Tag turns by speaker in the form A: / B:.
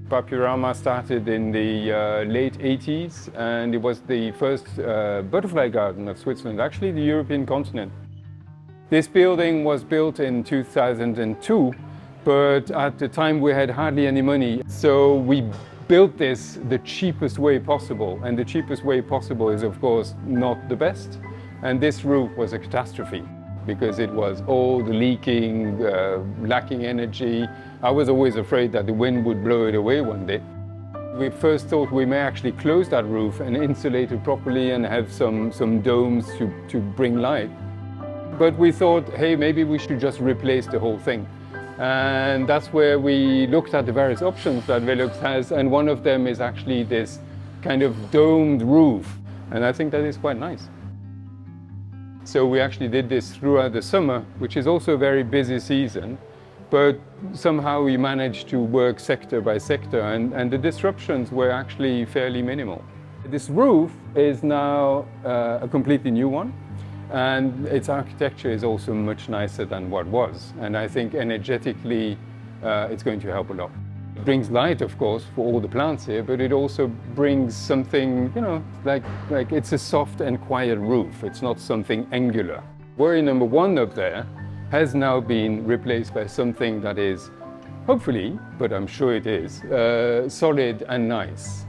A: Papiliorama started in the late 80s, and it was the first butterfly garden of Switzerland, actually the European continent. This building was built in 2002, but at the time we had hardly any money. So we built this the cheapest way possible, and the cheapest way possible is of course not the best. And this roof was a catastrophe because it was old, leaking, lacking energy. I was always afraid that the wind would blow it away one day. We first thought we may actually close that roof and insulate it properly and have some domes to bring light. But we thought, hey, maybe we should just replace the whole thing. And that's where we looked at the various options that VELUX has, and one of them is actually this kind of domed roof. And I think that is quite nice. So we actually did this throughout the summer, which is also a very busy season, but somehow we managed to work sector by sector, and the disruptions were actually fairly minimal. This roof is now a completely new one, and its architecture is also much nicer than what was, and I think energetically it's going to help a lot. It brings light, of course, for all the plants here, but it also brings something, you know, like it's a soft and quiet roof. It's not something angular. Worry number one up there has now been replaced by something that is, hopefully, but I'm sure it is, solid and nice.